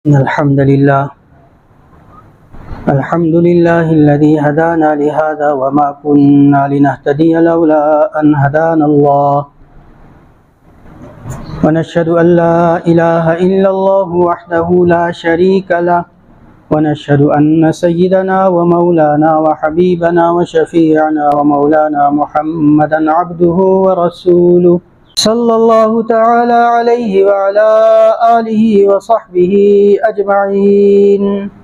الحمد لله الذي هدانا لهذا وما كنا لنهتدي لولا أن هدانا الله ونشهد أن لا إله إلا الله وحده لا شريك له ونشهد أن سيدنا ومولانا وحبيبنا وشفيعنا ومولانا محمدا عبده ورسوله صلى الله تعالى عليه وعلى آله وصحبه أجمعين.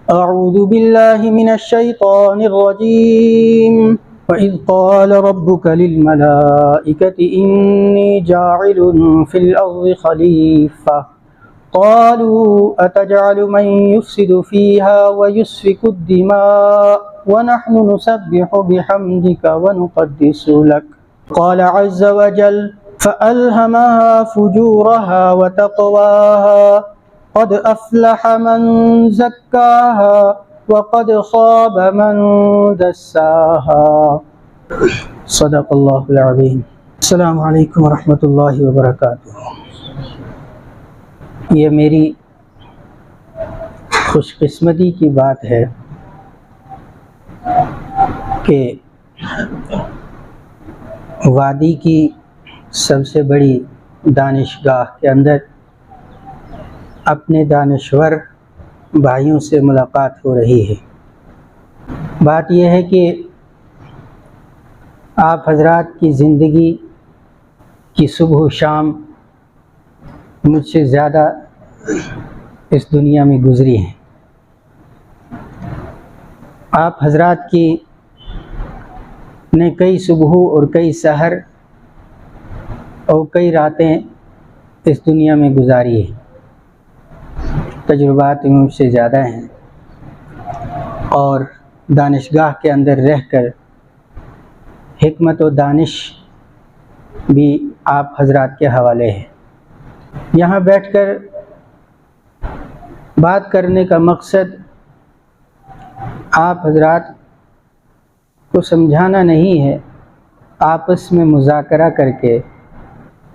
أعوذ بالله من الشيطان الرجيم. وإذ قال ربك للملائكة إني جاعل في الأرض خليفة قالوا أتجعل من يفسد فيها ويسفك الدماء ونحن نسبح بحمدك ونقدس لك قال عز وجل فألهمها فجورها وتقواها قد أفلح من زكاها وقد خاب من دساها. صدق اللہ العظیم. السلام علیکم ورحمۃ اللہ وبرکاتہ. یہ میری خوش قسمتی کی بات ہے کہ وادی کی سب سے بڑی دانشگاہ کے اندر اپنے دانشور بھائیوں سے ملاقات ہو رہی ہے. بات یہ ہے کہ آپ حضرات کی زندگی کی صبح و شام مجھ سے زیادہ اس دنیا میں گزری ہیں. آپ حضرات کی نے کئی صبحوں اور کئی سحر اور کئی راتیں اس دنیا میں گزاری ہیں. تجربات مجھ سے زیادہ ہیں اور دانشگاہ کے اندر رہ کر حکمت و دانش بھی آپ حضرات کے حوالے ہے. یہاں بیٹھ کر بات کرنے کا مقصد آپ حضرات کو سمجھانا نہیں ہے، آپس میں مذاکرہ کر کے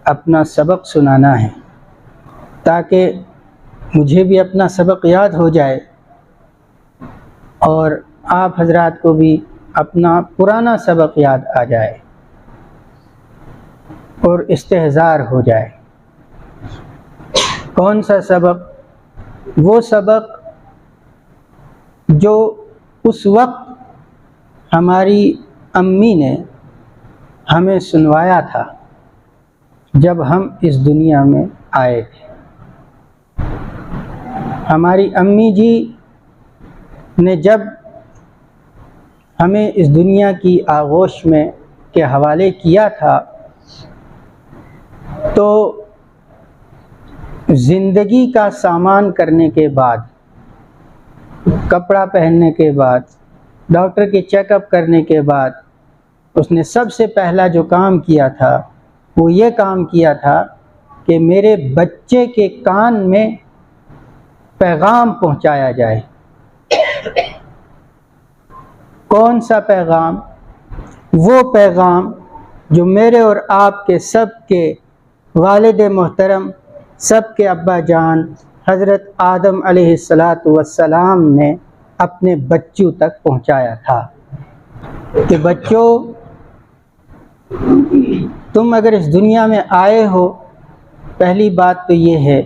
اپنا سبق سنانا ہے تاکہ مجھے بھی اپنا سبق یاد ہو جائے اور آپ حضرات کو بھی اپنا پرانا سبق یاد آ جائے اور استحضار ہو جائے. کون سا سبق؟ وہ سبق جو اس وقت ہماری امی نے ہمیں سنوایا تھا جب ہم اس دنیا میں آئے تھے. ہماری امی جی نے جب ہمیں اس دنیا کی آغوش میں کے حوالے کیا تھا تو زندگی کا سامان کرنے کے بعد، کپڑا پہننے کے بعد، ڈاکٹر کے چیک اپ کرنے کے بعد اس نے سب سے پہلا جو کام کیا تھا وہ یہ کام کیا تھا کہ میرے بچے کے کان میں پیغام پہنچایا جائے. کون سا پیغام؟ وہ پیغام جو میرے اور آپ کے سب کے والد محترم، سب کے ابا جان حضرت آدم علیہ السلام نے اپنے بچوں تک پہنچایا تھا کہ بچوں، تم اگر اس دنیا میں آئے ہو، پہلی بات تو یہ ہے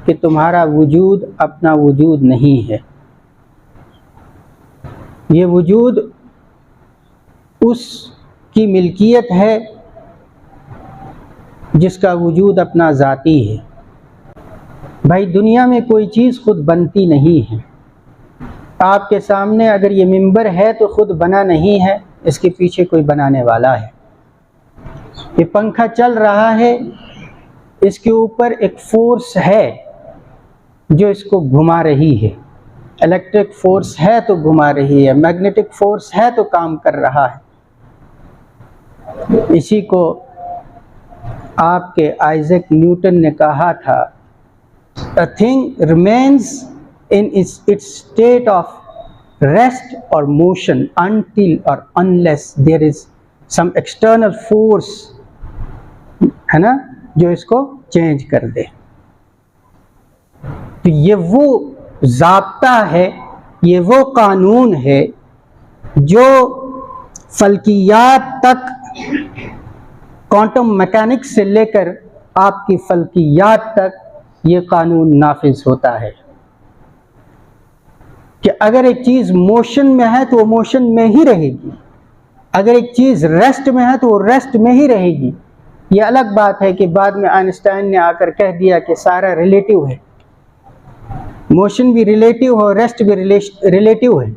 کہ تمہارا وجود اپنا وجود نہیں ہے. یہ وجود اس کی ملکیت ہے جس کا وجود اپنا ذاتی ہے. بھائی دنیا میں کوئی چیز خود بنتی نہیں ہے. آپ کے سامنے اگر یہ ممبر ہے تو خود بنا نہیں ہے، اس کے پیچھے کوئی بنانے والا ہے. یہ پنکھا چل رہا ہے، اس کے اوپر ایک فورس ہے جو اس کو گھما رہی ہے. الیکٹرک فورس ہے تو گھما رہی ہے، میگنیٹک فورس ہے تو کام کر رہا ہے. اسی کو آپ کے آئزیک نیوٹن نے کہا تھا A thing remains in its state of rest or motion until or unless there is some external force ہے نا جو اس کو چینج کر دے. تو یہ وہ ضابطہ ہے، یہ وہ قانون ہے جو فلکیات تک، کوانٹم میکینکس سے لے کر آپ کی فلکیات تک یہ قانون نافذ ہوتا ہے کہ اگر ایک چیز موشن میں ہے تو وہ موشن میں ہی رہے گی، اگر ایک چیز ریسٹ میں ہے تو وہ ریسٹ میں ہی رہے گی۔ یہ الگ بات ہے کہ بعد میں آئنسٹائن نے آ کر کہہ دیا کہ سارا ریلیٹیو ہے، موشن بھی ریلیٹیو ہے، ریسٹ بھی ریلیٹیو ہے،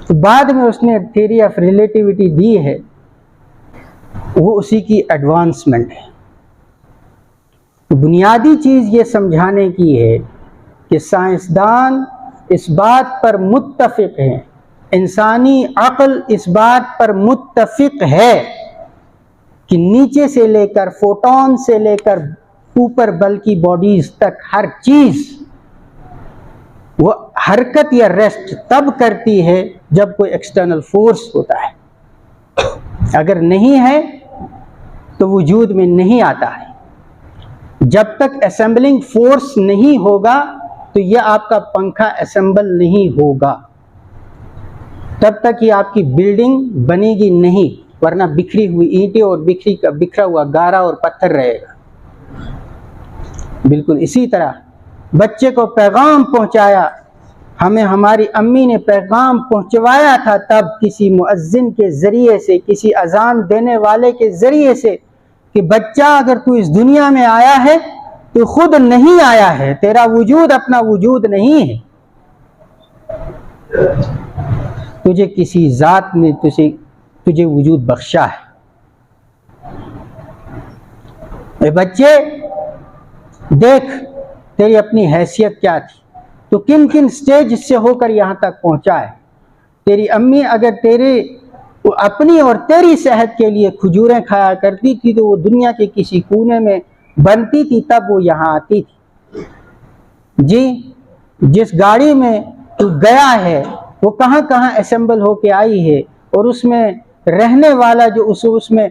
تو بعد میں اس نے تھیوری آف ریلیٹیوٹی دی ہے، وہ اسی کی ایڈوانسمنٹ ہے۔ تو بنیادی چیز یہ سمجھانے کی ہے کہ سائنسدان اس بات پر متفق ہیں، انسانی عقل اس بات پر متفق ہے کہ نیچے سے لے کر فوٹون سے لے کر اوپر بلکی باڈیز تک ہر چیز وہ حرکت یا ریسٹ تب کرتی ہے جب کوئی ایکسٹرنل فورس ہوتا ہے، اگر نہیں ہے تو وجود میں نہیں آتا ہے۔ جب تک اسمبلنگ فورس نہیں ہوگا تو یہ آپ کا پنکھا اسمبل نہیں ہوگا، تب تک یہ آپ کی بلڈنگ بنے گی نہیں، ورنہ بکھری ہوئی اینٹیں اور بکھرا ہوا گارا اور پتھر رہے گا۔ بالکل اسی طرح بچے کو پیغام پہنچایا، ہمیں ہماری امی نے پیغام پہنچوایا تھا تب کسی مؤذن کے ذریعے سے، کسی اذان دینے والے کے ذریعے سے، کہ بچہ اگر تو اس دنیا میں آیا ہے تو خود نہیں آیا ہے، تیرا وجود اپنا وجود نہیں ہے، تجھے کسی ذات نے تجھے وجود بخشا ہے۔ اے بچے دیکھ تیری اپنی حیثیت کیا تھی، تو کن کن سٹیج سے ہو کر یہاں تک پہنچا ہے۔ تیری امی اگر تیرے اپنی اور تیری صحت کے لیے کھجوریں کھایا کرتی تھی تو وہ دنیا کے کسی کونے میں بنتی تھی، تب وہ یہاں آتی تھی۔ جی جس گاڑی میں تو گیا ہے وہ کہاں کہاں اسمبل ہو کے آئی ہے، اور اس میں رہنے والا جو اس میں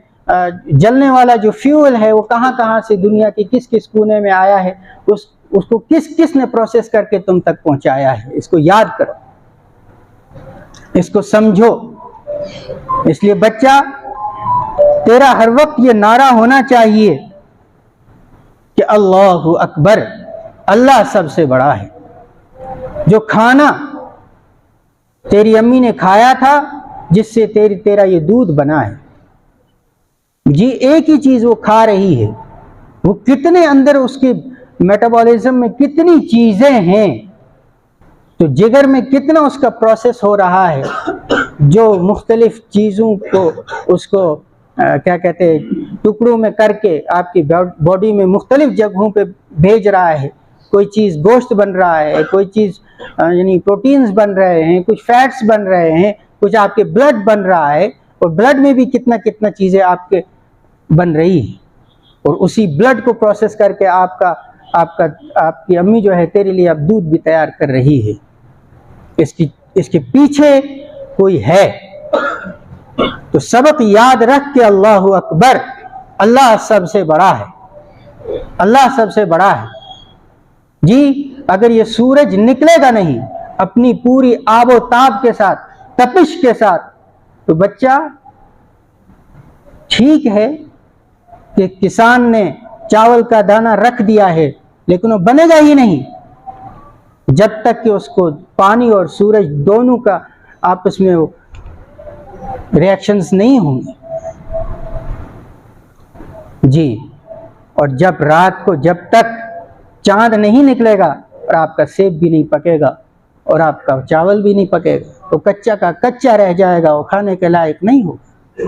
جلنے والا جو فیول ہے وہ کہاں کہاں سے دنیا کے کس کس کونے میں آیا ہے، اس کو کس کس نے پروسیس کر کے تم تک پہنچایا ہے۔ اس کو یاد کرو، اس کو سمجھو۔ اس لیے بچہ تیرا ہر وقت یہ نعرہ ہونا چاہیے کہ اللہ اکبر، اللہ سب سے بڑا ہے۔ جو کھانا تیری امی نے کھایا تھا، جس سے تیرا یہ دودھ بنا ہے، جی ایک ہی چیز وہ کھا رہی ہے، وہ کتنے اندر اس کے میٹابولزم میں کتنی چیزیں ہیں، تو جگر میں کتنا اس کا پروسیس ہو رہا ہے، جو مختلف چیزوں کو اس کو کیا کہتے ہیں ٹکڑوں میں کر کے آپ کی باڈی میں مختلف جگہوں پہ بھیج رہا ہے۔ کوئی چیز گوشت بن رہا ہے، کوئی چیز یعنی پروٹینز بن رہے ہیں، کچھ فیٹس بن رہے ہیں، کچھ آپ کے بلڈ بن رہا ہے، اور بلڈ میں بھی کتنا چیزیں آپ کے بن رہی ہیں، اور اسی بلڈ کو پروسیس کر کے آپ کی امی جو ہے تیرے لیے اب دودھ بھی تیار کر رہی ہے۔ اس کے پیچھے کوئی ہے، تو سبق یاد رکھ کے اللہ اکبر، اللہ سب سے بڑا ہے، اللہ سب سے بڑا ہے۔ جی اگر یہ سورج نکلے گا نہیں اپنی پوری آب و تاب کے ساتھ، تپش کے ساتھ، تو بچہ ٹھیک ہے کہ کسان نے چاول کا دانہ رکھ دیا ہے، لیکن وہ بنے گا ہی نہیں جب تک کہ اس کو پانی اور سورج دونوں کا آپس میں ریاکشنز نہیں ہوں گے۔ جی اور جب رات کو جب تک چاند نہیں نکلے گا اور آپ کا سیب بھی نہیں پکے گا اور آپ کا چاول بھی نہیں پکے گا، تو کچا کا کچا رہ جائے گا، وہ کھانے کے لائق نہیں ہوگا۔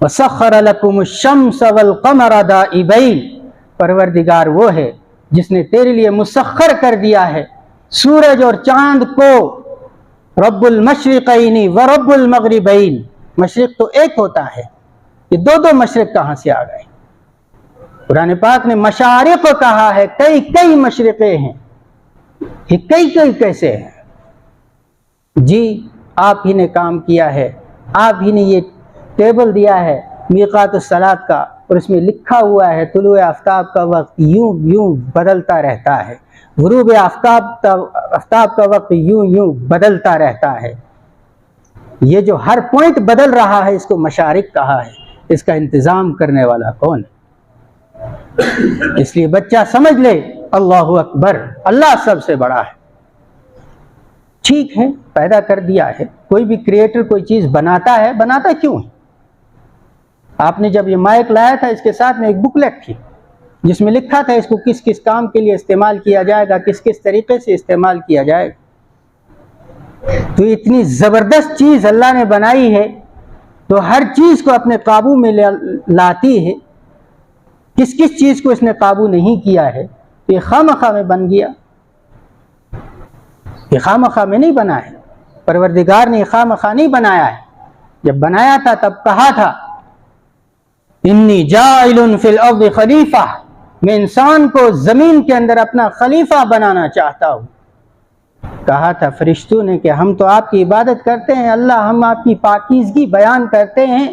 وَسَخَّرَ لَكُمُ الشَّمْسَ وَالْقَمَرَ دَائِبَيْنِ، پروردگار وہ ہے جس نے تیرے لیے مسخر کر دیا ہے سورج اور چاند کو، رب المشرقین ورب المغربین، مشرق تو ایک ہوتا ہے، یہ دو مشرق کہاں سے آ گئے؟ قرآن پاک نے مشارق کہا ہے، کئی مشرقیں ہیں، یہ کئی کیسے ہیں؟ جی آپ ہی نے کام کیا ہے، آپ ہی نے یہ ٹیبل دیا ہے میقات الصلاۃ کا، اور اس میں لکھا ہوا ہے طلوع آفتاب کا وقت یوں بدلتا رہتا ہے، غروب آفتاب کا وقت یوں یوں بدلتا رہتا ہے. یہ جو ہر پوائنٹ بدل رہا ہے اس کو مشارق کہا ہے. اس کا انتظام کرنے والا کون ہے؟ اس لیے بچہ سمجھ لے اللہ اکبر، اللہ سب سے بڑا ہے. ٹھیک ہے پیدا کر دیا ہے، کوئی بھی کریٹر کوئی چیز بناتا ہے، بناتا کیوں ہے؟ آپ نے جب یہ مائک لایا تھا اس کے ساتھ میں ایک بکلیٹ تھی جس میں لکھا تھا اس کو کس کس کام کے لیے استعمال کیا جائے گا، کس کس طریقے سے استعمال کیا جائے گا. تو اتنی زبردست چیز اللہ نے بنائی ہے تو ہر چیز کو اپنے قابو میں لاتی ہے. کس کس چیز کو اس نے قابو نہیں کیا ہے تو یہ خواہ میں بن گیا. یہ خواہ میں نہیں بنا ہے، پروردگار نے خواہ نہیں بنایا ہے. جب بنایا تھا تب کہا تھا انی جاعل فی الارض خلیفہ، میں انسان کو زمین کے اندر اپنا خلیفہ بنانا چاہتا ہوں. کہا تھا فرشتوں نے کہ ہم تو آپ کی عبادت کرتے ہیں اللہ، ہم آپ کی پاکیزگی بیان کرتے ہیں.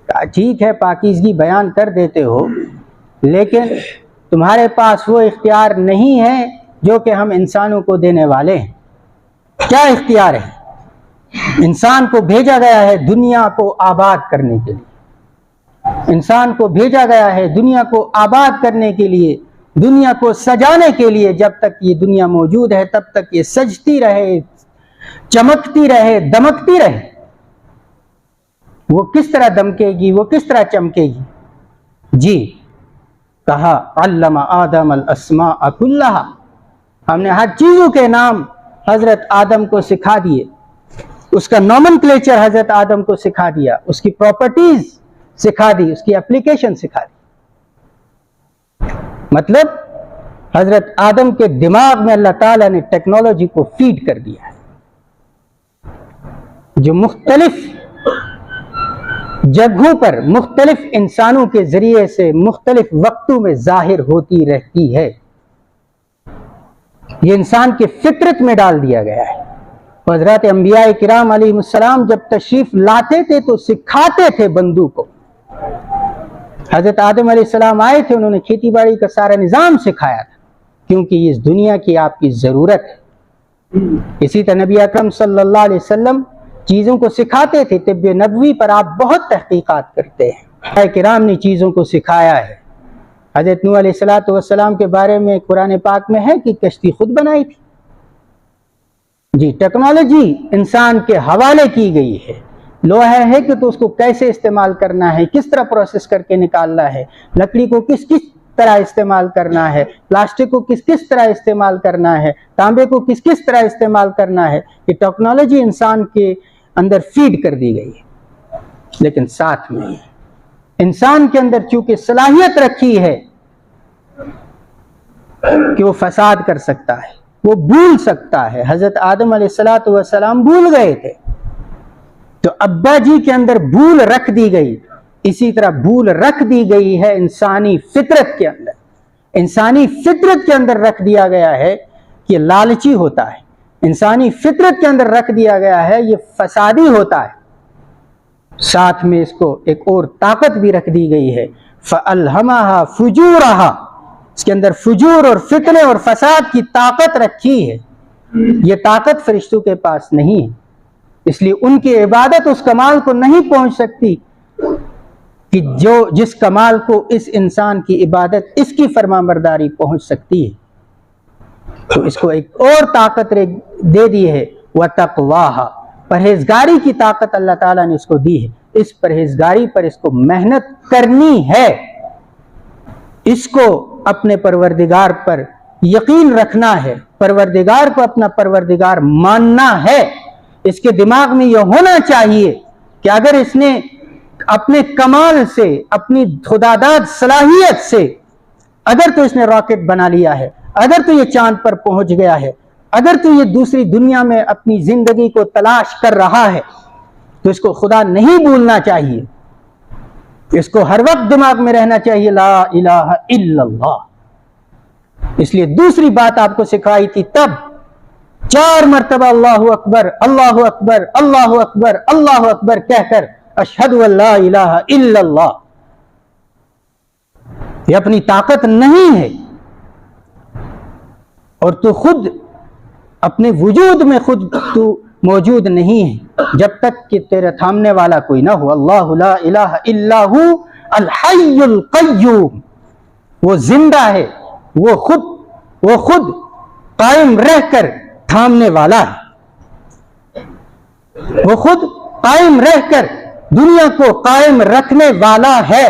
کہا ٹھیک ہے پاکیزگی بیان کر دیتے ہو لیکن تمہارے پاس وہ اختیار نہیں ہے جو کہ ہم انسانوں کو دینے والے ہیں. کیا اختیار ہے؟ انسان کو بھیجا گیا ہے دنیا کو آباد کرنے کے لیے. انسان کو بھیجا گیا ہے دنیا کو آباد کرنے کے لیے، دنیا کو سجانے کے لیے. جب تک یہ دنیا موجود ہے تب تک یہ سجتی رہے، چمکتی رہے، دمکتی رہے. وہ کس طرح دمکے گی، وہ کس طرح چمکے گی؟ جی کہا علم آدم الاسماء کلھا، ہم نے ہر چیزوں کے نام حضرت آدم کو سکھا دیے. اس کا نومنکلیچر حضرت آدم کو سکھا دیا، اس کی پراپرٹیز سکھا دی، اس کی اپلیکیشن سکھا دی. مطلب حضرت آدم کے دماغ میں اللہ تعالیٰ نے ٹیکنالوجی کو فیڈ کر دیا ہے جو مختلف جگہوں پر مختلف انسانوں کے ذریعے سے مختلف وقتوں میں ظاہر ہوتی رہتی ہے. یہ انسان کی فطرت میں ڈال دیا گیا ہے. حضرات انبیاء کرام علیہ السلام جب تشریف لاتے تھے تو سکھاتے تھے بندوں کو. حضرت آدم علیہ السلام آئے تھے، انہوں نے کھیتی باڑی کا سارا نظام سکھایا تھا کیونکہ اس دنیا کی آپ کی ضرورت ہے. اسی طرح نبی اکرم صلی اللہ علیہ وسلم چیزوں کو سکھاتے تھے. طب نبوی پر آپ بہت تحقیقات کرتے ہیں، انبیاء کرام نے چیزوں کو سکھایا ہے. حضرت نوح علیہ السلام کے بارے میں قرآن پاک میں ہے کہ کشتی خود بنائی تھی. جی ٹیکنالوجی انسان کے حوالے کی گئی ہے. لوہا ہے کہ تو اس کو کیسے استعمال کرنا ہے، کس طرح پروسیس کر کے نکالنا ہے، لکڑی کو کس طرح استعمال کرنا ہے، پلاسٹک کو کس طرح استعمال کرنا ہے، تانبے کو کس طرح استعمال کرنا ہے. یہ ٹیکنالوجی انسان کے اندر فیڈ کر دی گئی ہے. لیکن ساتھ میں انسان کے اندر چونکہ صلاحیت رکھی ہے کہ وہ فساد کر سکتا ہے، وہ بھول سکتا ہے. حضرت آدم علیہ السلام بھول گئے تھے تو ابا جی کے اندر بھول رکھ دی گئی. اسی طرح بھول رکھ دی گئی ہے انسانی فطرت کے اندر. انسانی فطرت کے اندر رکھ دیا گیا ہے کہ لالچی ہوتا ہے. انسانی فطرت کے اندر رکھ دیا گیا ہے یہ فسادی ہوتا ہے. ساتھ میں اس کو ایک اور طاقت بھی رکھ دی گئی ہے فَأَلْهَمَهَا فُجُورَهَا، اس کے اندر فجور اور فتنے اور فساد کی طاقت رکھی ہے. یہ طاقت فرشتوں کے پاس نہیں ہے، اس لیے ان کی عبادت اس کمال کو نہیں پہنچ سکتی کہ جس کمال کو اس انسان کی عبادت اس کی فرمانبرداری پہنچ سکتی ہے. تو اس کو ایک اور طاقت دے دی ہے وَتَقْوَاهَا، پرہیزگاری کی طاقت اللہ تعالیٰ نے اس کو دی ہے. اس پرہیزگاری پر اس کو محنت کرنی ہے، اس کو اپنے پروردگار پر یقین رکھنا ہے، پروردگار کو اپنا پروردگار ماننا ہے. اس کے دماغ میں یہ ہونا چاہیے کہ اگر اس نے اپنے کمال سے، اپنی خداداد صلاحیت سے اگر تو اس نے راکٹ بنا لیا ہے، اگر تو یہ چاند پر پہنچ گیا ہے، اگر تو یہ دوسری دنیا میں اپنی زندگی کو تلاش کر رہا ہے تو اس کو خدا نہیں بھولنا چاہیے. اس کو ہر وقت دماغ میں رہنا چاہیے لا الہ الا اللہ. اس لیے دوسری بات آپ کو سکھائی تھی تب 4 مرتبہ اللہ اکبر اللہ اکبر اللہ اکبر اللہ اکبر کہہ کر اشہد ان لا الہ الا اللہ. یہ اپنی طاقت نہیں ہے، اور تو خود اپنے وجود میں خود تو موجود نہیں ہے جب تک کہ تیرے تھامنے والا کوئی نہ ہو۔ اللہ لا الہ الا ہو الحی القیوم، وہ زندہ ہے، وہ خود قائم رہ کر تھامنے والا ہے، وہ خود قائم رہ کر دنیا کو قائم رکھنے والا ہے۔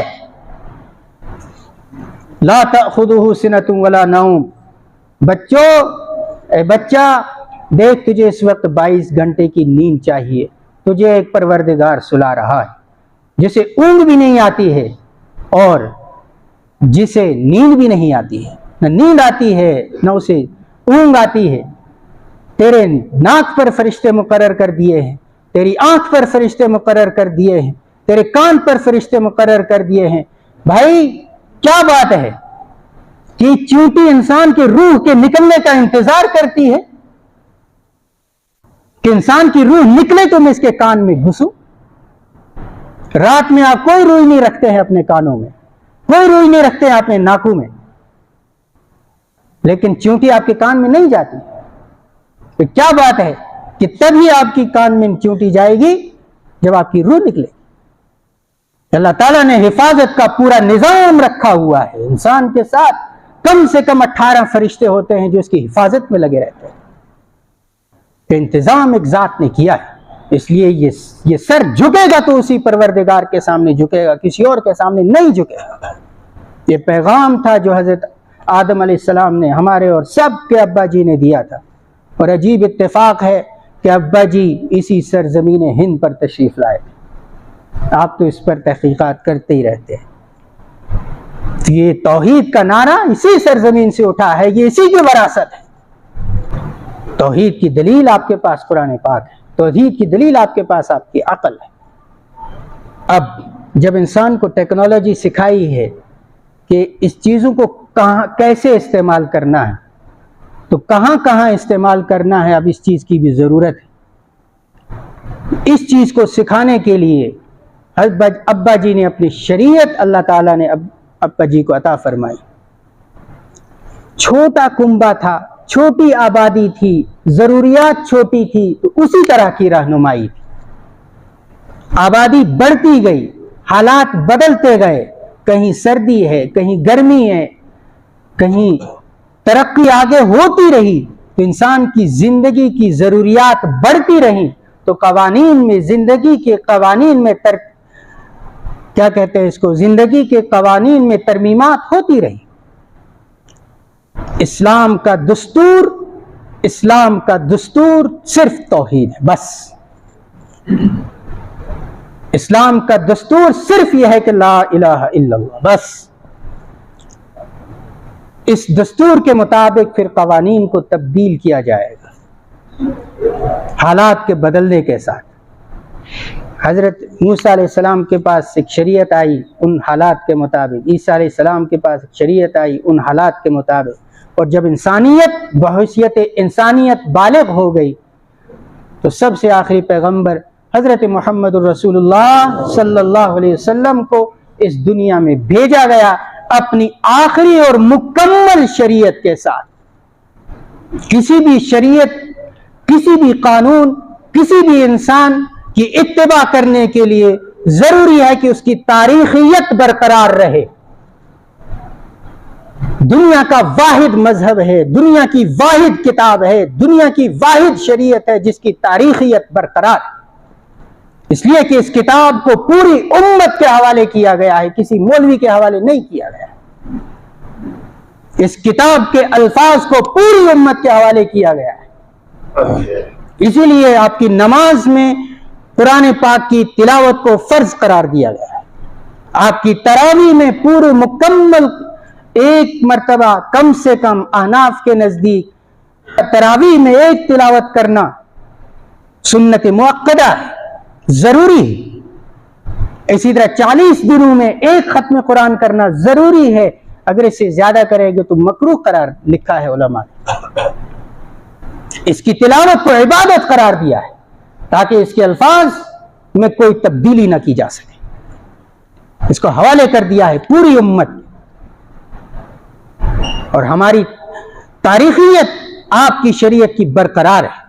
لا تأخذہ سنۃ ولا نوم، بچوں، اے بچہ دیکھ، تجھے اس وقت 22 گھنٹے کی نیند چاہیے، تجھے ایک پروردگار سلا رہا ہے جسے اونگ بھی نہیں آتی ہے اور جسے نیند بھی نہیں آتی ہے، نہ نیند آتی ہے نہ اسے اونگ آتی ہے۔ تیرے ناک پر فرشتے مقرر کر دیے ہیں، تیری آنکھ پر فرشتے مقرر کر دیے ہیں، تیرے کان پر فرشتے مقرر کر دیے ہیں۔ بھائی کیا بات ہے کہ چونٹی انسان کے روح کے نکلنے کا انتظار کرتی ہے کہ انسان کی روح نکلے تو میں اس کے کان میں گھسوں۔ رات میں آپ کوئی روئی نہیں رکھتے ہیں اپنے کانوں میں، کوئی روئی نہیں رکھتے ہیں اپنے ناکوں میں، لیکن چونٹی آپ کے کان میں نہیں جاتی۔ تو کیا بات ہے کہ تبھی آپ کی کان میں چونٹی جائے گی جب آپ کی روح نکلے گی۔ اللہ تعالیٰ نے حفاظت کا پورا نظام رکھا ہوا ہے، انسان کے ساتھ کم سے کم 18 فرشتے ہوتے ہیں جو اس کی حفاظت میں لگے رہتے ہیں، کہ انتظام ایک ذات نے کیا ہے۔ اس لیے یہ سر جھکے گا تو اسی پروردگار کے سامنے جھکے گا، کسی اور کے سامنے نہیں جھکے گا۔ یہ پیغام تھا جو حضرت آدم علیہ السلام نے ہمارے اور سب کے ابا جی نے دیا تھا، اور عجیب اتفاق ہے کہ ابا جی اسی سرزمین ہند پر تشریف لائے۔ آپ تو اس پر تحقیقات کرتے ہی رہتے ہیں۔ یہ توحید کا نعرہ اسی سرزمین سے اٹھا ہے، یہ اسی کی وراثت ہے۔ توحید کی دلیل آپ کے پاس قرآن پاک ہے، توحید کی دلیل آپ کے پاس آپ کی عقل ہے۔ اب جب انسان کو ٹیکنالوجی سکھائی ہے کہ اس چیزوں کو کیسے استعمال کرنا ہے، تو کہاں کہاں استعمال کرنا ہے، اب اس چیز کی بھی ضرورت ہے۔ اس چیز کو سکھانے کے لیے ابا جی نے اپنی شریعت اللہ تعالیٰ نے ابا جی کو عطا فرمائی۔ چھوٹا کنبہ تھا، چھوٹی آبادی تھی، ضروریات چھوٹی تھی، تو اسی طرح کی رہنمائی تھی۔ آبادی بڑھتی گئی، حالات بدلتے گئے، کہیں سردی ہے، کہیں گرمی ہے، کہیں ترقی آگے ہوتی رہی، تو انسان کی زندگی کی ضروریات بڑھتی رہیں، تو قوانین میں، زندگی کے قوانین میں کیا کہتے ہیں اس کو، زندگی کے قوانین میں ترمیمات ہوتی رہی۔ اسلام کا دستور صرف توحید ہے، بس۔ اسلام کا دستور صرف یہ ہے کہ لا الہ الا اللہ، بس۔ اس دستور کے مطابق پھر قوانین کو تبدیل کیا جائے گا حالات کے بدلنے کے ساتھ۔ حضرت موسیٰ علیہ السلام کے پاس ایک شریعت آئی ان حالات کے مطابق، عیسیٰ علیہ السلام کے پاس ایک شریعت آئی ان حالات کے مطابق، اور جب انسانیت بحیثیت انسانیت بالغ ہو گئی تو سب سے آخری پیغمبر حضرت محمد الرسول اللہ صلی اللہ علیہ وسلم کو اس دنیا میں بھیجا گیا اپنی آخری اور مکمل شریعت کے ساتھ۔ کسی بھی شریعت، کسی بھی قانون، کسی بھی انسان کی اتباع کرنے کے لیے ضروری ہے کہ اس کی تاریخیت برقرار رہے۔ دنیا کا واحد مذہب ہے، دنیا کی واحد کتاب ہے، دنیا کی واحد شریعت ہے جس کی تاریخیت برقرار ہے، اس لیے کہ اس کتاب کو پوری امت کے حوالے کیا گیا ہے، کسی مولوی کے حوالے نہیں کیا گیا ہے۔ اس کتاب کے الفاظ کو پوری امت کے حوالے کیا گیا ہے۔ اسی لیے آپ کی نماز میں قرآن پاک کی تلاوت کو فرض قرار دیا گیا ہے۔ آپ کی تراویح میں پورے مکمل ایک مرتبہ کم سے کم احناف کے نزدیک تراویح میں ایک تلاوت کرنا سنت مؤکدہ ہے، ضروری ہے۔ اسی طرح 40 دنوں میں ایک ختم قرآن کرنا ضروری ہے، اگر اسے زیادہ کرے گے تو مکروہ قرار لکھا ہے علماء نے۔ اس کی تلاوت کو عبادت قرار دیا ہے تاکہ اس کے الفاظ میں کوئی تبدیلی نہ کی جا سکے۔ اس کو حوالے کر دیا ہے پوری امت، اور ہماری تاریخیت آپ کی شریعت کی برقرار ہے.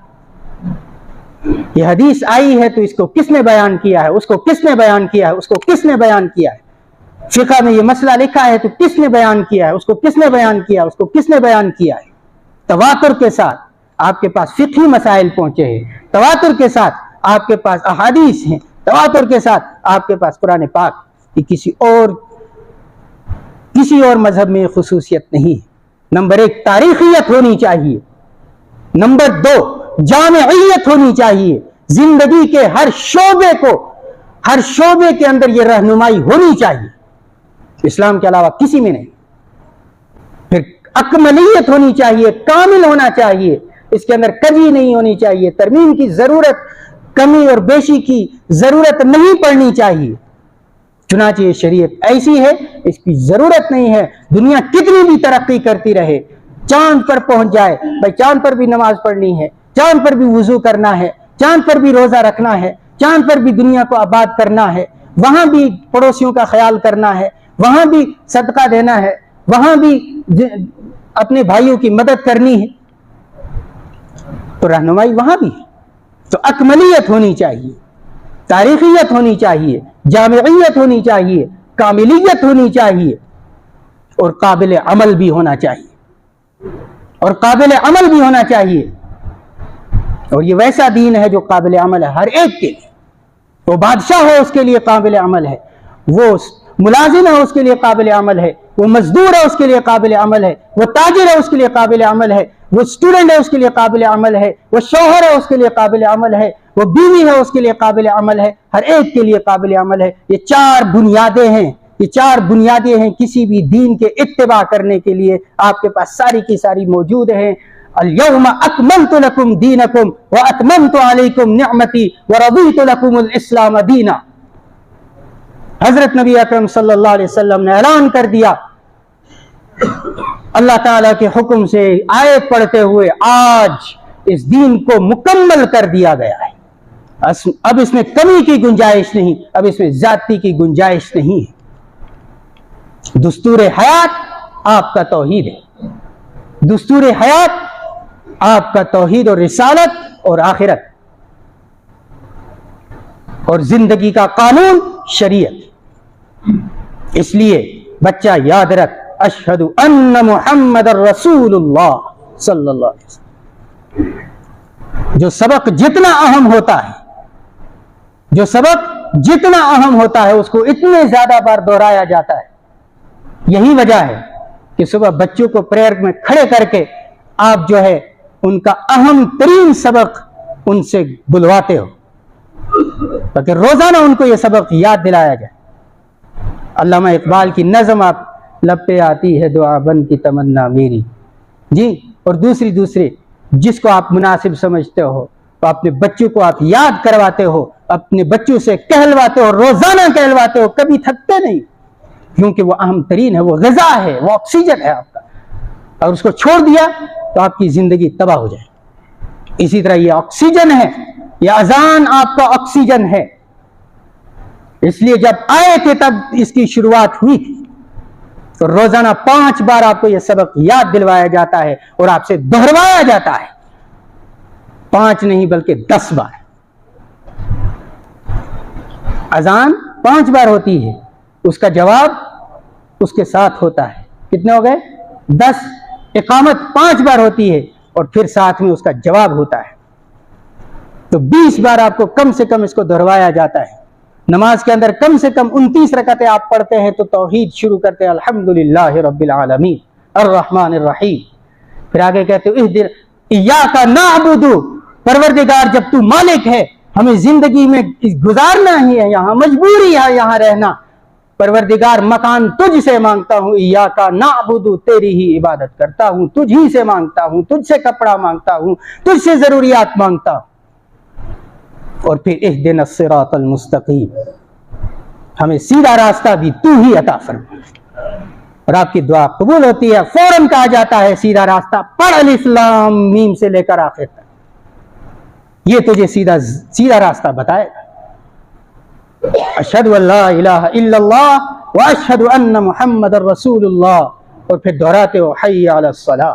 یہ حدیث آئی ہے تو اس کو کس نے بیان کیا ہے, اس کو کس نے بیان کیا ہے, اس کو کس نے بیان کیا ہے. فقہ میں یہ مسئلہ لکھا ہے تو کس نے بیان کیا ہے, اس کو کس نے بیان کیا, اس کو کس نے بیان کیا ہے. تواتر کے ساتھ آپ کے پاس فقہی مسائل پہنچے ہیں, تواتر کے ساتھ آپ کے پاس احادیث ہیں, تواتر کے ساتھ آپ کے پاس قرآن پاک کی کسی اور مذہب میں خصوصیت نہیں ہے. نمبر 1 تاریخیت ہونی چاہیے. نمبر 2 جامعیت ہونی چاہیے. زندگی کے ہر شعبے کے اندر یہ رہنمائی ہونی چاہیے, اسلام کے علاوہ کسی میں نہیں. پھر اکملیت ہونی چاہیے, کامل ہونا چاہیے, اس کے اندر کجی نہیں ہونی چاہیے, ترمیم کی ضرورت, کمی اور بیشی کی ضرورت نہیں پڑنی چاہیے. چنانچہ یہ شریعت ایسی ہے, اس کی ضرورت نہیں ہے. دنیا کتنی بھی ترقی کرتی رہے, چاند پر پہنچ جائے, بھائی چاند پر بھی نماز پڑھنی ہے, چاند پر بھی وضو کرنا ہے, چاند پر بھی روزہ رکھنا ہے, چاند پر بھی دنیا کو آباد کرنا ہے, وہاں بھی پڑوسیوں کا خیال کرنا ہے, وہاں بھی صدقہ دینا ہے, وہاں بھی اپنے بھائیوں کی مدد کرنی ہے, تو رہنمائی وہاں بھی ہے. تو اکملیت ہونی چاہیے, تاریخیت ہونی چاہیے, جامعیت ہونی چاہیے, کاملیت ہونی چاہیے, اور قابل عمل بھی ہونا چاہیے, اور قابل عمل بھی ہونا چاہیے. اور یہ ویسا دین ہے جو قابل عمل ہے ہر ایک کے لیے. وہ بادشاہ ہو اس کے لیے قابل عمل ہے, وہ ملازم ہے اس کے لیے قابل عمل ہے, وہ مزدور ہے اس کے لیے قابل عمل ہے, وہ تاجر ہے اس کے لیے قابل عمل ہے, وہ اسٹوڈنٹ ہے اس کے لیے قابل عمل ہے, وہ شوہر ہے اس کے لیے قابل عمل ہے, وہ بیوی ہے اس کے لیے قابل عمل ہے, ہر ایک کے لیے قابل عمل ہے. یہ 4 بنیادیں ہیں, یہ 4 بنیادیں ہیں کسی بھی دین کے اتباع کرنے کے لیے آپ کے پاس ساری کی ساری موجود ہیں. اليوم اکملت لکم دینکم واتممت علیکم نعمتی ورضیت لکم الاسلام دینا. حضرت نبی اکرم صلی اللہ علیہ وسلم نے اعلان کر دیا اللہ تعالیٰ کے حکم سے آیت پڑھتے ہوئے, آج اس دین کو مکمل کر دیا گیا ہے. اب اس میں کمی کی گنجائش نہیں, اب اس میں زیادتی کی گنجائش نہیں ہے. دستور حیات آپ کا توحید ہے, دستور حیات آپ کا توحید اور رسالت اور آخرت اور زندگی کا قانون شریعت. اس لیے بچہ یاد رکھ, اشہد ان محمد رسول اللہ صلی اللہ علیہ وسلم. جو سبق جتنا اہم ہوتا ہے, جو سبق جتنا اہم ہوتا ہے اس کو اتنے زیادہ بار دہرایا جاتا ہے. یہی وجہ ہے کہ صبح بچوں کو پریئر میں کھڑے کر کے آپ جو ہے ان کا اہم ترین سبق ان سے بلواتے ہو, تاکہ روزانہ ان کو یہ سبق یاد دلایا جائے. علامہ اقبال کی نظم آپ لب پہ آتی ہے دعا بن کی تمنا میری جی, اور دوسری جس کو آپ مناسب سمجھتے ہو تو اپنے بچوں کو آپ یاد کرواتے ہو, اپنے بچوں سے کہلواتے ہو, روزانہ کہلواتے ہو, کبھی تھکتے نہیں, کیونکہ وہ اہم ترین ہے, وہ غذا ہے, وہ آکسیجن ہے آپ کا. اور اس کو چھوڑ دیا تو آپ کی زندگی تباہ ہو جائے. اسی طرح یہ آکسیجن ہے, یہ اذان آپ کا آکسیجن ہے. اس لیے جب آئے تھے تب اس کی شروعات ہوئی تھی, تو روزانہ 5 بار آپ کو یہ سبق یاد دلوایا جاتا ہے اور آپ سے دہروایا جاتا ہے. 5 نہیں بلکہ 10 بار. اذان 5 بار ہوتی ہے, اس کا جواب اس کے ساتھ ہوتا ہے. کتنے ہو گئے؟ 10. اقامت 5 بار ہوتی ہے اور پھر ساتھ میں اس کا جواب ہوتا ہے. تو 20 بار آپ کو کم سے کم اس کو دہروایا جاتا ہے. نماز کے اندر کم سے کم 29 رکعتیں آپ پڑھتے ہیں تو توحید شروع کرتے ہیں الحمدللہ رب العالمین الرحمن الرحیم. پھر آگے کہتے ہیں ایاک نعبد, پروردگار جب تو مالک ہے, ہمیں زندگی میں گزارنا ہی ہے, یہاں مجبوری ہے یہاں رہنا, پروردگار مکان تجھ سے مانگتا ہوں, ایاک نعبد, تیری ہی عبادت کرتا ہوں, تجھ ہی سے مانگتا ہوں, تجھ سے کپڑا مانگتا ہوں, تجھ سے ضروریات مانگتا ہوں. اور پھر اہدنا الصراط المستقیم, ہمیں سیدھا راستہ بھی تو ہی عطا فرما. اور آپ کی دعا قبول ہوتی ہے. فوراً کہا جاتا ہے سیدھا راستہ پڑھ, الف لام میم سے لے کر آخر تک, یہ تجھے سیدھا راستہ بتائے گا. اشہد ان لا الہ الا اللہ واشہد ان محمد رسول اللہ, اور پھر دہراتے ہو حی علی الصلاۃ,